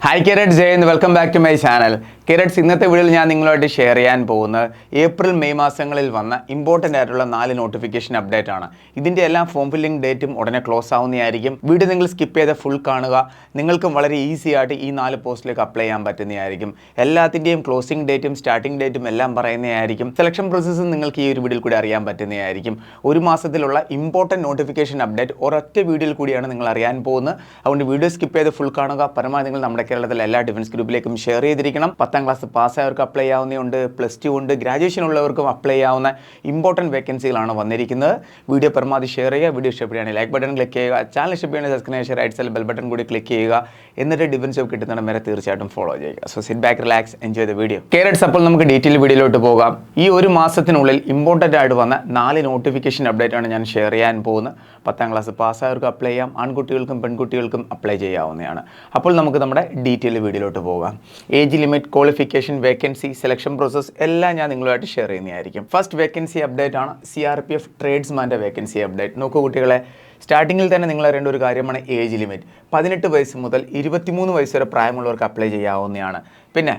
Hi carats and welcome back to my channel. Carats, ഇന്നത്തെ വീഡിയോയിൽ ഞാൻ നിങ്ങളുമായിട്ട് ഷെയർ ചെയ്യാൻ പോകുന്നത് ഏപ്രിൽ മെയ് മാസങ്ങളിൽ വന്ന ഇമ്പോർട്ടൻ്റ് ആയിട്ടുള്ള 4 നോട്ടിഫിക്കേഷൻ അപ്ഡേറ്റ് ആണ്. ഇതിൻ്റെ എല്ലാം ഫോം ഫില്ലിംഗ് ഡേറ്റും ഉടനെ ക്ലോസ് ആവുന്നതായിരിക്കും. വീഡിയോ നിങ്ങൾ സ്കിപ്പ് ചെയ്ത് ഫുൾ കാണുക. നിങ്ങൾക്കും വളരെ ഈസി ആയിട്ട് ഈ 4 പോസ്റ്റിലേക്ക് അപ്ലൈ ചെയ്യാൻ പറ്റുന്നതായിരിക്കും. എല്ലാത്തിൻ്റെയും ക്ലോസിംഗ് ഡേറ്റും സ്റ്റാർട്ടിംഗ് ഡേറ്റും എല്ലാം പറയുന്നതായിരിക്കും. സെലക്ഷൻ പ്രോസസ്സും നിങ്ങൾക്ക് ഈ ഒരു വീഡിയോയിൽ കൂടി അറിയാൻ പറ്റുന്നതായിരിക്കും. ഒരു മാസത്തിലുള്ള ഇമ്പോർട്ടൻറ്റ് നോട്ടിഫിക്കേഷൻ അപ്ഡേറ്റ് ഒരൊറ്റ വീഡിയോയിൽ കൂടിയാണ് നിങ്ങൾ അറിയാൻ പോകുന്നത്. അതുകൊണ്ട് വീഡിയോ സ്കിപ്പ് ചെയ്ത് ഫുൾ കാണുക. പരമാവധി നിങ്ങൾ നമ്മുടെ കേരളത്തിലെ എല്ലാ ഡിഫൻസ് ഗ്രൂപ്പിലേക്കും ഷെയർ ചെയ്തിരിക്കണം. 10ാം ക്ലാസ് പാസ്സായവർക്ക് അപ്ലൈ ചെയ്യാവുന്നതുണ്ട്, +2 ഉണ്ട്, ഗ്രാജുവേഷൻ ഉള്ളവർക്കും അപ്ലൈ ചെയ്യാവുന്ന ഇമ്പോർട്ടൻറ്റ് വേക്കൻസികളാണ് വന്നിരിക്കുന്നത്. വീഡിയോ പരമാവധി ഷെയർ ചെയ്യുക. വീഡിയോ ഇഷ്ടപ്പെടുകയാണെങ്കിൽ ലൈക്ക് ബട്ടൺ ക്ലിക്ക് ചെയ്യുക. ചാനൽ ഇഷ്ടപ്പെടുകയാണെങ്കിൽ സബ്സ്ക്രൈബ് റൈറ്റ് സൈഡിൽ ബെൽ ബട്ടൺ കൂടി ക്ലിക്ക് ചെയ്യുക. എന്നിട്ട് ഡിഫൻസ് ജോബ് കിട്ടുന്ന വരെ തീർച്ചയായിട്ടും ഫോളോ ചെയ്യുക. So sit back, relax, enjoy the video. Carats, അപ്പോൾ നമുക്ക് ഡീറ്റെയിൽ വീഡിയോയിലോട്ട് പോകാം. ഈ ഒരു മാസത്തിനുള്ളിൽ ഇമ്പോർട്ടൻ്റ് ആയിട്ട് വന്ന 4 നോട്ടിഫിക്കേഷൻ അപ്ഡേറ്റ് ആണ് ഞാൻ ഷെയർ ചെയ്യാൻ പോകുന്നത്. 10ാം ക്ലാസ് പാസ്സായവർക്ക് അപ്ലൈ ചെയ്യാം, ആൺകുട്ടികൾക്കും പെൺകുട്ടികൾക്കും അപ്ലൈ ചെയ്യാവുന്നതാണ്. അപ്പോൾ നമുക്ക് നമ്മുടെ ഡീറ്റെയിൽ വീഡിയോയിലോട്ട് പോകാം. Age limit, qualification, vacancy, selection process എല്ലാം ഞാൻ നിങ്ങളുമായിട്ട് ഷെയർ ചെയ്യുന്നതായിരിക്കും. ഫസ്റ്റ് വേക്കൻസി അപ്ഡേറ്റ് ആണ് CRPF ട്രേഡ്സ്മാൻ്റെ വേക്കൻസി അപ്ഡേറ്റ്. നോക്കൂ കുട്ടികളെ, സ്റ്റാർട്ടിങ്ങിൽ തന്നെ നിങ്ങൾ അറിയേണ്ട ഒരു കാര്യമാണ് ഏജ് ലിമിറ്റ്. 18 വയസ്സ് മുതൽ 23 വയസ്സ് വരെ പ്രായമുള്ളവർക്ക് അപ്ലൈ ചെയ്യാവുന്നതാണ്. പിന്നെ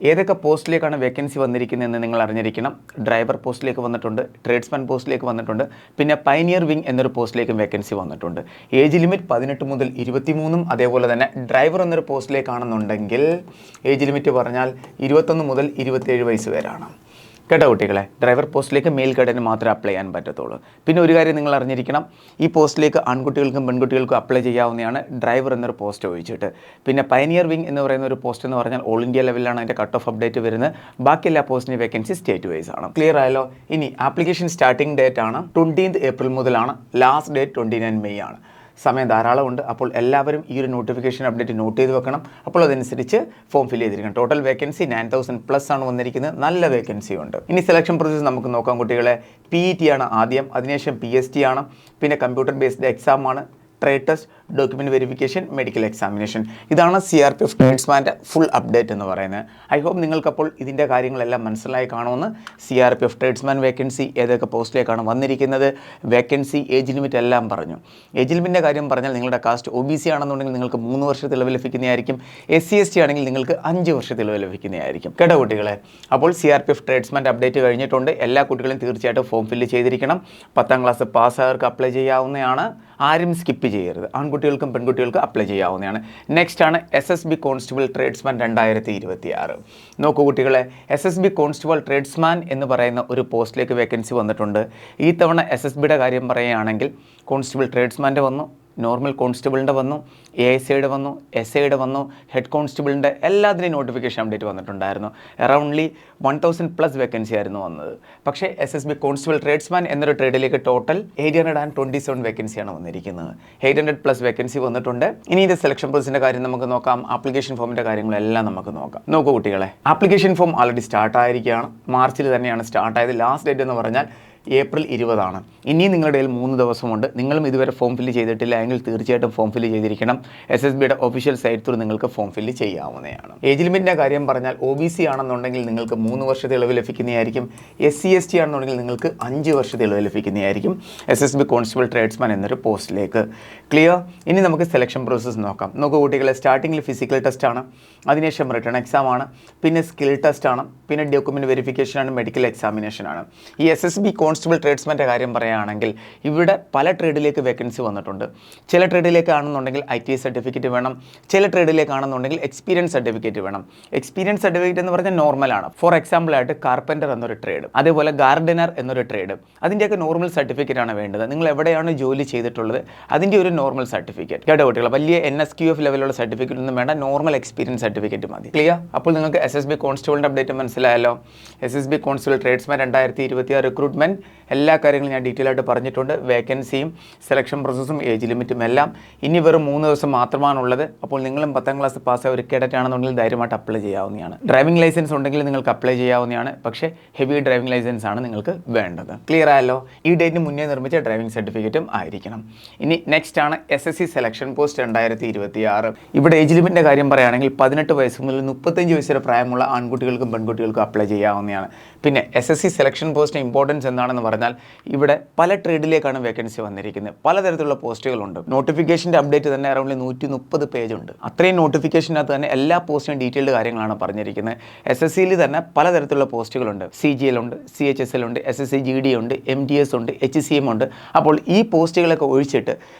ഏതൊക്കെ പോസ്റ്റിലേക്കാണ് വേക്കൻസി വന്നിരിക്കുന്നതെന്ന് നിങ്ങൾ അറിഞ്ഞിരിക്കണം. ഡ്രൈവർ പോസ്റ്റിലേക്ക് വന്നിട്ടുണ്ട്, ട്രേഡ്സ്മാൻ പോസ്റ്റിലേക്ക് വന്നിട്ടുണ്ട്, പിന്നെ പൈനിയർ വിങ് എന്നൊരു പോസ്റ്റിലേക്കും വേക്കൻസി വന്നിട്ടുണ്ട്. ഏജ് ലിമിറ്റ് 18 മുതൽ 23, അതേപോലെ തന്നെ ഡ്രൈവർ എന്നൊരു പോസ്റ്റിലേക്കാണെന്നുണ്ടെങ്കിൽ ഏജ് ലിമിറ്റ് പറഞ്ഞാൽ 21 മുതൽ 27 വയസ്സ് വരെയാണ്. കേട്ടോ കുട്ടികളെ, ഡ്രൈവർ പോസ്റ്റിലേക്ക് മെയിൽ കേഡറ്റിന് മാത്രമേ അപ്ലൈ ചെയ്യാൻ പറ്റത്തുള്ളൂ. പിന്നെ ഒരു കാര്യം നിങ്ങൾ അറിഞ്ഞിരിക്കണം, ഈ പോസ്റ്റിലേക്ക് ആൺകുട്ടികൾക്കും പെൺകുട്ടികൾക്കും അപ്ലൈ ചെയ്യാവുന്നതാണ്, ഡ്രൈവർ എന്നൊരു പോസ്റ്റ് ഒഴിച്ചിട്ട്. പിന്നെ പൈനിയർ വിങ് എന്ന് പറയുന്ന ഒരു പോസ്റ്റ് എന്ന് പറഞ്ഞാൽ ഓൾ ഇന്ത്യ ലെവലിലാണ് അതിൻ്റെ കട്ട് ഓഫ് അപ്ഡേറ്റ് വരുന്നത്. ബാക്കി എല്ലാ പോസ്റ്റിൻ്റെ വേക്കൻസി സ്റ്റേറ്റ് വൈസ് ആണ്. ക്ലിയർ ആയല്ലോ? ഇനി ആപ്ലിക്കേഷൻ സ്റ്റാർട്ടിംഗ് ഡേറ്റ് ആണ് 20th ഏപ്രിൽ മുതലാണ്, ലാസ്റ്റ് ഡേറ്റ് 29 മെയ് ആണ്. സമയം ധാരാളമുണ്ട്. അപ്പോൾ എല്ലാവരും ഈ ഒരു നോട്ടിഫിക്കേഷൻ അപ്ഡേറ്റ് നോട്ട് ചെയ്ത് വെക്കണം. അപ്പോൾ അതനുസരിച്ച് ഫോം ഫിൽ ചെയ്തിരിക്കണം. ടോട്ടൽ വേക്കൻസി 9000+ ആണ് വന്നിരിക്കുന്നത്. നല്ല വേക്കൻസി ഉണ്ട്. ഇനി സെലക്ഷൻ പ്രോസസ്സ് നമുക്ക് നോക്കാം കുട്ടികളെ. PET ആണ് ആദ്യം, അതിനുശേഷം PST ആണ്, പിന്നെ കമ്പ്യൂട്ടർ ബേസ്ഡ് എക്സാം ആണ്, trade test, document verification, medical examination. ഇതാണ് CRPF ട്രേഡ്സ്മാൻ്റെ ഫുൾ അപ്ഡേറ്റ് എന്ന് പറയുന്നത്. ഐ ഹോപ്പ് നിങ്ങൾക്കപ്പോൾ ഇതിൻ്റെ കാര്യങ്ങളെല്ലാം മനസ്സിലായി കാണുമെന്ന്. CRPF ട്രേഡ്സ്മാൻ വേക്കൻസി ഏതൊക്കെ പോസ്റ്റിലേക്കാണ് വന്നിരിക്കുന്നത്, വേക്കൻസി, ഏജ് ലിമിറ്റ് എല്ലാം പറഞ്ഞു. ഏജ് ലിമിറ്റിൻ്റെ കാര്യം പറഞ്ഞാൽ നിങ്ങളുടെ കാസ്റ്റ് OBC ആണെന്നുണ്ടെങ്കിൽ നിങ്ങൾക്ക് 3 വർഷത്തെ ഇളവ് ലഭിക്കുന്നതായിരിക്കും. SC/ST ആണെങ്കിൽ നിങ്ങൾക്ക് 5 വർഷത്തെ ഇളവ് ലഭിക്കുന്നതായിരിക്കും. കേട്ടോ കുട്ടികളെ, അപ്പോൾ CRPF ട്രേഡ്സ്മാൻ്റെ അപ്ഡേറ്റ് കഴിഞ്ഞിട്ടുണ്ട്. എല്ലാ കുട്ടികളും തീർച്ചയായിട്ടും ഫോം ഫില്ല് ചെയ്തിരിക്കണം. 10ാം ക്ലാസ് പാസ്സായവർക്ക് അപ്ലൈ ചെയ്യാവുന്നതാണ്. ആരും സ്കിപ്പ് ചെയ്യരുത്. ആൺകുട്ടികൾക്കും പെൺകുട്ടികൾക്കും അപ്ലൈ ചെയ്യാവുന്നതാണ്. നെക്സ്റ്റ് ആണ് SSB കോൺസ്റ്റബിൾ ട്രേഡ്സ്മാൻ 2026. നോക്കൂ കുട്ടികളെ, SSB കോൺസ്റ്റബിൾ ട്രേഡ്സ്മാൻ എന്ന് പറയുന്ന ഒരു പോസ്റ്റിലേക്ക് വേക്കൻസി വന്നിട്ടുണ്ട്. ഈ തവണ SSBയുടെ കാര്യം പറയുകയാണെങ്കിൽ കോൺസ്റ്റബിൾ ട്രേഡ്സ്മാൻ്റെ വന്നു, നോർമൽ കോൺസ്റ്റബിളിൻ്റെ വന്നു, ASIയുടെ വന്നു, SIയുടെ വന്നു, ഹെഡ് കോൺസ്റ്റബിളിൻ്റെ എല്ലാത്തിൻ്റെയും നോട്ടിഫിക്കേഷൻ അപ്ഡേറ്റ് വന്നിട്ടുണ്ടായിരുന്നു. അറൗണ്ട്ലി 1000+ വേക്കൻസി ആയിരുന്നു വന്നത്. പക്ഷേ SSB കോൺസ്റ്റബിൾ ട്രേഡ്സ്മാൻ എന്നൊരു ട്രേഡിലേക്ക് ടോട്ടൽ 827 വേക്കൻസിയാണ് വന്നിരിക്കുന്നത്. 800+ വേക്കൻസി വന്നിട്ടുണ്ട്. ഇനി ഇത് സെലക്ഷൻ പ്രോസസിൻ്റെ കാര്യം നമുക്ക് നോക്കാം. ആപ്ലിക്കേഷൻ ഫോമിൻ്റെ കാര്യങ്ങളെല്ലാം നമുക്ക് നോക്കാം. നോക്കൂ കുട്ടികളെ, ആപ്ലിക്കേഷൻ ഫോം ആൾറെഡി സ്റ്റാർട്ടായിരിക്കുകയാണ്. മാർച്ചിൽ തന്നെയാണ് സ്റ്റാർട്ടായത്. ലാസ്റ്റ് ഡേറ്റ് എന്ന് പറഞ്ഞാൽ ഏപ്രിൽ 20 ആണ്. ഇനിയും നിങ്ങളുടെ കയ്യിൽ 3 ദിവസമുണ്ട്. നിങ്ങളും ഇതുവരെ ഫോം ഫില്ല് ചെയ്തിട്ടില്ല എങ്കിൽ തീർച്ചയായിട്ടും ഫോം ഫില്ല് ചെയ്തിരിക്കണം. SSBയുടെ ഒഫീഷ്യൽ സൈറ്റ് ത്രൂ നിങ്ങൾക്ക് ഫോം ഫില്ല് ചെയ്യാവുന്നതാണ്. ഏജ് ലിമിറ്റിൻ്റെ കാര്യം പറഞ്ഞാൽ OBC ആണെന്നുണ്ടെങ്കിൽ നിങ്ങൾക്ക് 3 വർഷത്തെ ഇളവ് ലഭിക്കുന്നതായിരിക്കും. SC/ST ആണെന്നുണ്ടെങ്കിൽ നിങ്ങൾക്ക് 5 വർഷത്തെ ഇളവ് ലഭിക്കുന്നതായിരിക്കും. SSB കോൺസ്റ്റബിൾ ട്രേഡ്സ്മാൻ എന്നൊരു പോസ്റ്റിലേക്ക്. ക്ലിയർ? ഇനി നമുക്ക് സെലക്ഷൻ പ്രോസസ്സ് നോക്കാം. നോക്കൂ കുട്ടികളെ, സ്റ്റാർട്ടിങ്ങിൽ ഫിസിക്കൽ ടെസ്റ്റ് ആണ്, അതിനുശേഷം റിട്ടേൺ എക്സാം ആണ്, പിന്നെ സ്കിൽ ടെസ്റ്റ് ആണ്, പിന്നെ ഡോക്യുമെൻറ്റ് വെരിഫിക്കേഷൻ ആണ്, മെഡിക്കൽ എക്സാമിനേഷൻ ആണ്. ഈ SSB കോൺസ്റ്റബിൾ ട്രേഡ്സ്മാൻ്റെ കാര്യം പറയുകയാണെങ്കിൽ ഇവിടെ പല ട്രേഡിലേക്ക് വേക്കൻസി വന്നിട്ടുണ്ട്. ചില ട്രേഡിലേക്കാണെന്നുണ്ടെങ്കിൽ ITI സർട്ടിഫിക്കറ്റ് വേണം, ചില ട്രേഡിലേക്കാണെന്നുണ്ടെങ്കിൽ എക്സ്പീരിയൻസ് സർട്ടിഫിക്കറ്റ് വേണം. എക്സ്പീരിയൻസ് സർട്ടിഫിക്കറ്റ് എന്ന് പറഞ്ഞാൽ നോർമലാണ്. ഫോർ എക്സാമ്പിൾ ആയിട്ട് കാർപ്പൻ്റർ എന്നൊരു ട്രേഡ്, അതേപോലെ ഗാർഡനർ എന്നൊരു ട്രേഡ്, അതിൻ്റെയൊക്കെ നോർമൽ സർട്ടിഫിക്കറ്റ് ആണ് വേണ്ടത്. നിങ്ങൾ എവിടെയാണ് ജോലി ചെയ്തിട്ടുള്ളത് അതിൻ്റെ ഒരു നോർമൽ സർട്ടിഫിക്കറ്റ്. കേട്ടോ കുട്ടികൾ, വലിയ NSQF ലെവലുള്ള സർട്ടിഫിക്കറ്റ് ഒന്നും വേണ്ട, നോർമൽ എക്സ്പീരിയൻസ് സർട്ടിഫിക്കറ്റ് മതി. ക്ലിയർ? അപ്പോൾ നിങ്ങൾക്ക് SSB കോൺസ്റ്റബിളിൻ്റെ അപ്ഡേറ്റ് മനസ്സിലായല്ലോ. SSB കോൺസ്റ്റബിൾ ട്രേഡ്സ്മാൻ 2026 റിക്രൂട്ട്മെൻറ്റ് എല്ലാ കാര്യങ്ങളും ഞാൻ ഡീറ്റെയിൽ ആയിട്ട് പറഞ്ഞിട്ടുണ്ട്. വേക്കൻസിയും സെലക്ഷൻ പ്രോസസ്സും ഏജ് ലിമിറ്റും എല്ലാം. ഇനി വെറും 3 ദിവസം മാത്രമാണുള്ളത്. അപ്പോൾ നിങ്ങളും 10ാം ക്ലാസ് പാസ്സായ ഒരു കേഡറ്റ് ആണെന്നുണ്ടെങ്കിൽ ധൈര്യമായിട്ട് അപ്ലൈ ചെയ്യാവുന്നതാണ്. ഡ്രൈവിംഗ് ലൈസൻസ് ഉണ്ടെങ്കിൽ നിങ്ങൾക്ക് അപ്ലൈ ചെയ്യാവുന്നതാണ്. പക്ഷേ ഹെവി ഡ്രൈവിംഗ് ലൈസൻസ് ആണ് നിങ്ങൾക്ക് വേണ്ടത്. ക്ലിയർ ആയല്ലോ? ഈ ഡേറ്റിന് മുന്നേ നിർമ്മിച്ച ഡ്രൈവിംഗ് സർട്ടിഫിക്കറ്റും ആയിരിക്കണം. ഇനി നെക്സ്റ്റ് ആണ് SSC സെലക്ഷൻ പോസ്റ്റ് 2026. ഇവിടെ ഏജ് ലിമിറ്റിൻ്റെ കാര്യം പറയുകയാണെങ്കിൽ 18 വയസ്സ് മുതൽ 35 വയസ്സ് വരെ പ്രായമുള്ള ആൺകുട്ടികൾക്കും പെൺകുട്ടികൾക്കും അപ്ലൈ ചെയ്യാവുന്നതാണ്. പിന്നെ SSC സെലക്ഷൻ പോസ്റ്റിൻ്റെ ഇമ്പോർട്ടൻസ് എന്താണ് എന്താണെന്ന് പറഞ്ഞാൽ ഇവിടെ പല ട്രേഡിലേക്കാണ് വേക്കൻസി വന്നിരിക്കുന്നത്. പലതരത്തിലുള്ള പോസ്റ്റുകളുണ്ട്. നോട്ടിഫിക്കേഷൻ്റെ അപ്ഡേറ്റ് തന്നെ അറൗണ്ട് 130 പേജ് ഉണ്ട്. അത്രയും നോട്ടിഫിക്കേഷനകത്ത് തന്നെ എല്ലാ പോസ്റ്റിനും ഡീറ്റെയിൽഡ് കാര്യങ്ങളാണ് പറഞ്ഞിരിക്കുന്നത്. SSCയിൽ തന്നെ പലതരത്തിലുള്ള പോസ്റ്റുകളുണ്ട്. CGL ഉണ്ട്, CHSL ഉണ്ട്, SSC GD ഉണ്ട്, MTS ഉണ്ട്, HCM ഉണ്ട്. അപ്പോൾ ഈ പോസ്റ്റുകളൊക്കെ ഒഴിച്ചിട്ട്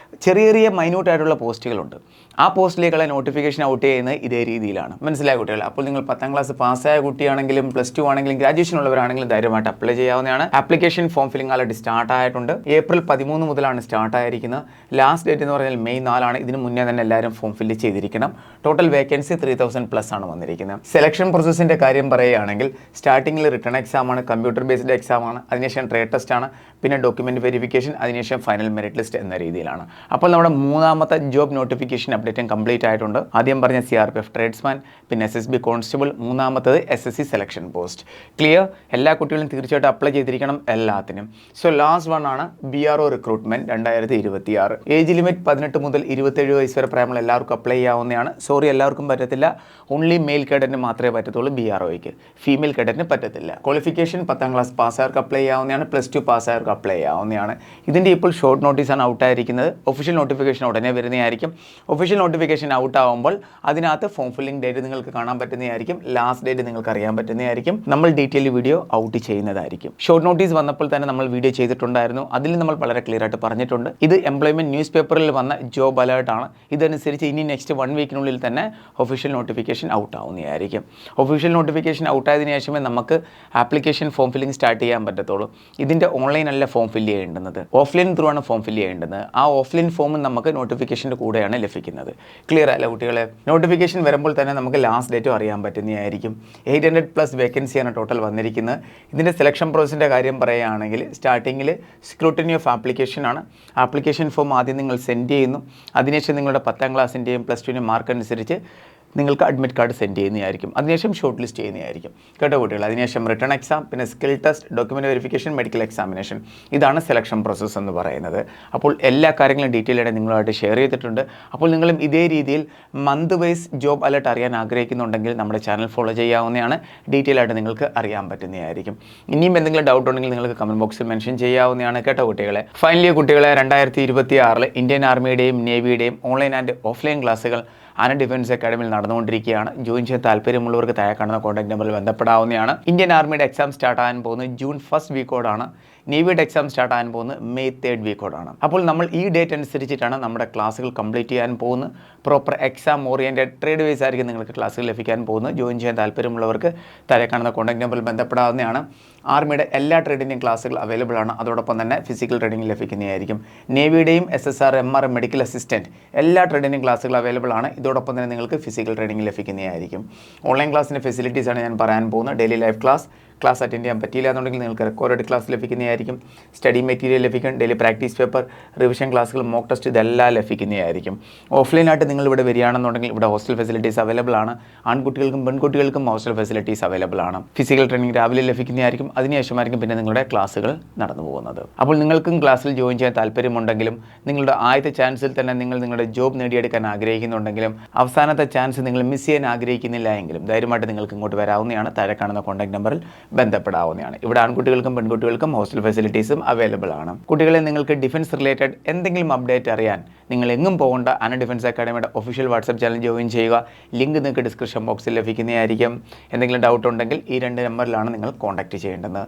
ചെറിയ ചെറിയ മൈന്യൂട്ടായിട്ടുള്ള പോസ്റ്റുകളുണ്ട്. ആ പോസ്റ്റിലേക്കുള്ള നോട്ടിഫിക്കേഷൻ ഔട്ട് ചെയ്യുന്നത് ഇതേ രീതിയിലാണ്. മനസ്സിലായ കുട്ടികൾ? അപ്പോൾ നിങ്ങൾ 10ാം ക്ലാസ് പാസ്സായ കുട്ടിയാണെങ്കിലും +2 ആണെങ്കിലും ഗ്രാജുവേഷൻ ഉള്ളവരാണെങ്കിലും ധൈര്യമായിട്ട് അപ്ലൈ ചെയ്യാവുന്നതാണ്. Application form filling already start ആയിട്ടുണ്ട്. ഏപ്രിൽ 13 മുതലാണ് സ്റ്റാർട്ട് ആയിരിക്കുന്നത്. ലാസ്റ്റ് ഡേറ്റ് എന്ന് പറഞ്ഞാൽ മെയ് 4 ആണ്. ഇതിന് മുന്നേ തന്നെ എല്ലാവരും ഫോം ഫില്ല് ചെയ്തിരിക്കണം. ടോട്ടൽ വേക്കൻസി 3000+ ആണ് വന്നിരിക്കുന്നത്. സെലക്ഷൻ പ്രോസസ്സിൻ്റെ കാര്യം പറയുകയാണെങ്കിൽ സ്റ്റാർട്ടിങ്ങിൽ റിട്ടേൺ എക്സാം ആണ്, കമ്പ്യൂട്ടർ ബേസ്ഡ് എക്സാം ആണ്, അതിനുശേഷം ട്രേഡ് ടെസ്റ്റ് ആണ്, പിന്നെ ഡോക്യുമെൻറ്റ് വെരിഫിക്കേഷൻ, അതിനുശേഷം ഫൈനൽ മെറിറ്റ് ലിസ്റ്റ് എന്ന രീതിയിലാണ്. അപ്പോൾ നമ്മുടെ മൂന്നാമത്തെ ജോബ് നോട്ടിഫിക്കേഷൻ അപ്ഡേറ്റും കംപ്ലീറ്റ് ആയിട്ടുണ്ട്. ആദ്യം പറഞ്ഞ CRPF ട്രേഡ്സ്മാൻ, പിന്നെ SSB കോൺസ്റ്റബിൾ, മൂന്നാമത്തത് SSC സെലക്ഷൻ പോസ്റ്റ്. ക്ലിയർ? എല്ലാ കുട്ടികളും തീർച്ചയായിട്ടും അപ്ലൈ ചെയ്തിരിക്കണം എല്ലാത്തിനും. സോ ലാസ്റ്റ് വൺ ആണ് BRO റിക്രൂട്ട്മെൻറ്റ് 2026. ഏജ് ലിമിറ്റ് 18 മുതൽ 27 വയസ്സ് വരെ പ്രായമുള്ള എല്ലാവർക്കും അപ്ലൈ ചെയ്യാവുന്നതാണ്. സോറി, എല്ലാവർക്കും പറ്റത്തില്ല. ഓൺലി മെയിൽ കേഡറ്റിന് മാത്രമേ പറ്റത്തുള്ളൂ BROയ്ക്ക്. ഫീമെയിൽ കേഡറ്റിന് പറ്റത്തില്ല. ക്വാളിഫിക്കേഷൻ 10ാം ക്ലാസ് പാസ്സായവർക്ക് അപ്ലൈ ചെയ്യാവുന്നതാണ്, +2 പാസ്സായവർക്ക് അപ്ലൈ ചെയ്യാവുന്നതാണ്. ഇതിൻ്റെ ഇപ്പോൾ ഷോർട്ട് നോട്ടീസാണ് ഔട്ടായിരിക്കുന്നത്. ഒഫീഷ്യൽ നോട്ടിഫിക്കേഷൻ ഉടനെ വരുന്നതായിരിക്കും. ഒഫീഷ്യൽ നോട്ടിഫിക്കേഷൻ ഔട്ട് ആകുമ്പോൾ അതിനകത്ത് ഫോം ഫില്ലിംഗ് ഡേറ്റ് നിങ്ങൾക്ക് കാണാൻ പറ്റുന്നതായിരിക്കും. ലാസ്റ്റ് ഡേറ്റ് നിങ്ങൾക്ക് അറിയാൻ പറ്റുന്നതായിരിക്കും. നമ്മൾ ഡീറ്റെയിൽ വീഡിയോ ഔട്ട് ചെയ്യുന്നതായിരിക്കും. ഷോർട്ട് നോട്ടീസ് വന്നപ്പോൾ തന്നെ നമ്മൾ വീഡിയോ ചെയ്തിട്ടുണ്ടായിരുന്നു. അതിൽ നമ്മൾ വളരെ ക്ലിയർ ആയിട്ട് പറഞ്ഞിട്ടുണ്ട്. ഇത് എംപ്ലോയ്മെൻറ്റ് ന്യൂസ് പേപ്പറിൽ വന്ന ജോബ് അലേർട്ടാണ്. ഇതനുസരിച്ച് ഇനി നെക്സ്റ്റ് 1 വീക്കിനുള്ളിൽ തന്നെ ഒഫീഷ്യൽ നോട്ടിഫിക്കേഷൻ ഔട്ട് ആവുന്നതായിരിക്കും. ഒഫീഷ്യൽ നോട്ടിഫിക്കേഷൻ ഔട്ടായതിനു ശേഷമേ നമുക്ക് ആപ്ലിക്കേഷൻ ഫോം ഫില്ലിംഗ് സ്റ്റാർട്ട് ചെയ്യാൻ പറ്റത്തുള്ളൂ. ഇതിൻ്റെ ഓൺലൈൻ അല്ല ഫോം ഫില്ല് ചെയ്യേണ്ടുന്നത്, ഓഫ്ലൈൻ ത്രൂ ആണ് ഫോം ഫില്ല് ചെയ്യേണ്ടത്. ആ ഓഫ്ലൈൻ ഫോം നമുക്ക് നോട്ടിഫിക്കേഷൻ്റെ കൂടെയാണ് ലഭിക്കുന്നത്. ക്ലിയർ അല്ല കുട്ടികളെ? നോട്ടിഫിക്കേഷൻ വരുമ്പോൾ തന്നെ നമുക്ക് ലാസ്റ്റ് ഡേറ്റും അറിയാൻ പറ്റുന്നതായിരിക്കും. 800+ വേക്കൻസിയാണ് ടോട്ടൽ വന്നിരിക്കുന്നത്. ഇതിൻ്റെ സെലക്ഷൻ പ്രോസസ്സിൻ്റെ കാര്യം പറയുകയാണെങ്കിൽ സ്റ്റാർട്ടിങ്ങിൽ സ്ക്രൂട്ടിനി ഓഫ് ആപ്ലിക്കേഷൻ ആണ്. ആപ്ലിക്കേഷൻ ഫോം ആദ്യം നിങ്ങൾ സെൻഡ് ചെയ്യുന്നു. അതിനുശേഷം നിങ്ങളുടെ 10ാം ക്ലാസ്സിൻ്റെയും +2ൻ്റെയും മാർക്ക് അനുസരിച്ച് നിങ്ങൾക്ക് അഡ്മിറ്റ് കാർഡ് സെൻഡ് ചെയ്യുന്നതായിരിക്കും. അതിനുശേഷം ഷോർട്ട് ലിസ്റ്റ് ചെയ്യുന്നതായിരിക്കും. കേട്ടോ കുട്ടികൾ? അതിനുശേഷം റിട്ടേൺ എക്സാം, പിന്നെ skill test, document verification, medical examination. ഇതാണ് സെലക്ഷൻ പ്രോസസ്സ് എന്ന് പറയുന്നത്. അപ്പോൾ എല്ലാ കാര്യങ്ങളും ഡീറ്റെയിൽ ആയിട്ട് നിങ്ങളുമായിട്ട് ഷെയർ ചെയ്തിട്ടുണ്ട്. അപ്പോൾ നിങ്ങളും ഇതേ രീതിയിൽ മന്ത് വൈസ് ജോബ് അലർട്ട് അറിയാൻ ആഗ്രഹിക്കുന്നുണ്ടെങ്കിൽ നമ്മുടെ ചാനൽ ഫോളോ ചെയ്യാവുന്നതാണ്. ഡീറ്റെയിൽ ആയിട്ട് നിങ്ങൾക്ക് അറിയാൻ പറ്റുന്നതായിരിക്കും. ഇനിയും എന്തെങ്കിലും ഡൗട്ട് ഉണ്ടെങ്കിൽ നിങ്ങൾക്ക് കമൻറ്റ് ബോക്സിൽ മെൻഷൻ ചെയ്യാവുന്നതാണ്. കേട്ടോ കുട്ടികളെ? ഫൈനലി കുട്ടികളെ, 2026 ഇന്ത്യൻ ആർമിയുടെയും നേവിയുടെയും ഓൺലൈൻ ആൻഡ് ഓഫ്ലൈൻ ക്ലാസ്സുകൾ ആന ഡിഫൻസ് അക്കാഡമിയിൽ നടന്നുകൊണ്ടിരിക്കുകയാണ്. ജോയിൻ ചെയ്യാൻ താല്പര്യമുള്ളവർക്ക് താഴെ കാണുന്ന കോൺടാക്ട് നമ്പറിൽ ബന്ധപ്പെടാവുന്നതാണ്. ഇന്ത്യൻ ആർമിയുടെ എക്സാം സ്റ്റാർട്ട് ആകാൻ പോകുന്നത് ജൂൺ 1st വീക്കോടാണ്. നേവിയുടെ എക്സാം സ്റ്റാർട്ട് ആകാൻ പോകുന്നത് മെയ് 3rd വീക്കോടാണ്. അപ്പോൾ നമ്മൾ ഈ ഡേറ്റ് അനുസരിച്ചിട്ടാണ് നമ്മുടെ ക്ലാസ്സുകൾ കംപ്ലീറ്റ് ചെയ്യാൻ പോകുന്നത്. Proper exam oriented trade wise ആയിരിക്കും നിങ്ങൾക്ക് ക്ലാസ്സുകൾ ലഭിക്കാൻ പോകുന്നത്. ജോയിൻ ചെയ്യാൻ താല്പര്യമുള്ളവർക്ക് താഴെ കാണുന്ന കോൺടാക്ട് നമ്പറിൽ ബന്ധപ്പെടാവുന്നതാണ്. ആർമിയുടെ എല്ലാ ട്രേഡിൻ്റെയും ക്ലാസ്സുകൾ അവൈലബിൾ ആണ്. അതോടൊപ്പം തന്നെ ഫിസിക്കൽ ട്രേഡിംഗ് ലഭിക്കുന്നതായിരിക്കും. നേവിയുടെയും SSR, MR, മെഡിക്കൽ അസിസ്റ്റൻറ്റ് എല്ലാ ട്രേഡിൻ്റെയും ക്ലാസ്സുകൾ അവൈലബിൾ ആണ്. ഇതോടൊപ്പം തന്നെ നിങ്ങൾക്ക് ഫിസിക്കൽ ട്രേഡിംഗ് ലഭിക്കുന്നതായിരിക്കും. ഓൺലൈൻ ക്ലാസ്സിൻ്റെ ഫെസിലിറ്റീസാണ് ഞാൻ പറയാൻ പോകുന്നത്. ഡെയിലി ലൈവ് ക്ലാസ് അറ്റൻഡ് ചെയ്യാൻ പറ്റിയില്ല എന്നുണ്ടെങ്കിൽ നിങ്ങൾക്ക് റെക്കോർഡ് ക്ലാസ് ലഭിക്കുന്നതായിരിക്കും. സ്റ്റഡി മെറ്റീരിയൽ ലഭിക്കും. ഡെയിലി പ്രാക്ടീസ് പേപ്പർ, റിവിഷൻ ക്ലാസ്സുകൾ, മോക്ക് ടെസ്റ്റ്, ഇതെല്ലാം ലഭിക്കുന്നതായിരിക്കും. ഓഫ്ലൈനായിട്ട് നിങ്ങൾ ഇവിടെ വരികയാണെന്നുണ്ടെങ്കിൽ ഇവിടെ ഹോസ്റ്റൽ ഫെസിലിറ്റീസ് അവൈലബിൾ ആണ്. ആൺകുട്ടികൾക്കും പെൺകുട്ടികൾക്കും ഹോസ്റ്റൽ ഫെസിലിറ്റീസ് അവൈലബിൾ ആണ്. ഫിസിക്കൽ ട്രെയിനിങ് രാവിലെ ലഭിക്കുന്നതായിരിക്കും. അതിനുശേഷമായിരിക്കും പിന്നെ നിങ്ങളുടെ ക്ലാസ്സുകൾ നടന്നു പോകുന്നത്. അപ്പോൾ നിങ്ങൾക്കും ക്ലാസ്സിൽ ജോയിൻ ചെയ്യാൻ താല്പര്യമുണ്ടെങ്കിലും നിങ്ങളുടെ ആദ്യത്തെ ചാൻസിൽ തന്നെ നിങ്ങൾ നിങ്ങളുടെ ജോബ് നേടിയെടുക്കാൻ ആഗ്രഹിക്കുന്നുണ്ടെങ്കിലും അവസാനത്തെ ചാൻസ് നിങ്ങൾ മിസ് ചെയ്യാൻ ആഗ്രഹിക്കുന്നില്ല എങ്കിലും ധൈര്യമായിട്ട് നിങ്ങൾക്ക് ഇങ്ങോട്ട് വരാവുന്നതാണ്. താഴെ കാണുന്ന കോൺടാക്ട് നമ്പറിൽ ബന്ധപ്പെടാവുന്നതാണ്. ഇവിടെ ആൺകുട്ടികൾക്കും പെൺകുട്ടികൾക്കും ഹോസ്റ്റൽ ഫെസിലിറ്റീസും അവൈലബിൾ ആണ്. കുട്ടികളെ, നിങ്ങൾക്ക് ഡിഫൻസ് റിലേറ്റഡ് എന്തെങ്കിലും അപ്ഡേറ്റ് അറിയാൻ നിങ്ങൾ എങ്ങും പോകേണ്ട. ആന ഡിഫൻസ് അക്കാഡമിയുടെ ഒഫീഷ്യൽ വാട്സ്ആപ്പ് ചാനൽ ജോയിൻ ചെയ്യുക. ലിങ്ക് നിങ്ങൾക്ക് ഡിസ്ക്രിപ്ഷൻ ബോക്സിൽ ലഭിക്കുന്നതായിരിക്കും. എന്തെങ്കിലും ഡൗട്ട് ഉണ്ടെങ്കിൽ ഈ 2 നമ്പറിലാണ് നിങ്ങൾ കോൺടാക്റ്റ് ചെയ്യേണ്ടത്.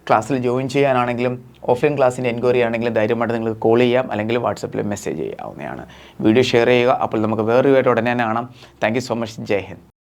ക്ലാസ്സിൽ ജോയിൻ ചെയ്യാനാണെങ്കിലും ഓഫ്ലൈൻ ക്ലാസ്സിൻ്റെ എൻക്വയറി ആണെങ്കിലും ധൈര്യമായിട്ട് നിങ്ങൾക്ക് കോൾ ചെയ്യാം, അല്ലെങ്കിൽ വാട്സപ്പിൽ മെസ്സേജ് ചെയ്യാവുന്നതാണ്. വീഡിയോ ഷെയർ ചെയ്യുക. അപ്പോൾ നമുക്ക് വേറൊരു വീഡിയോ ഉടനെ കാണാം. Thank you so much. Jai Hind.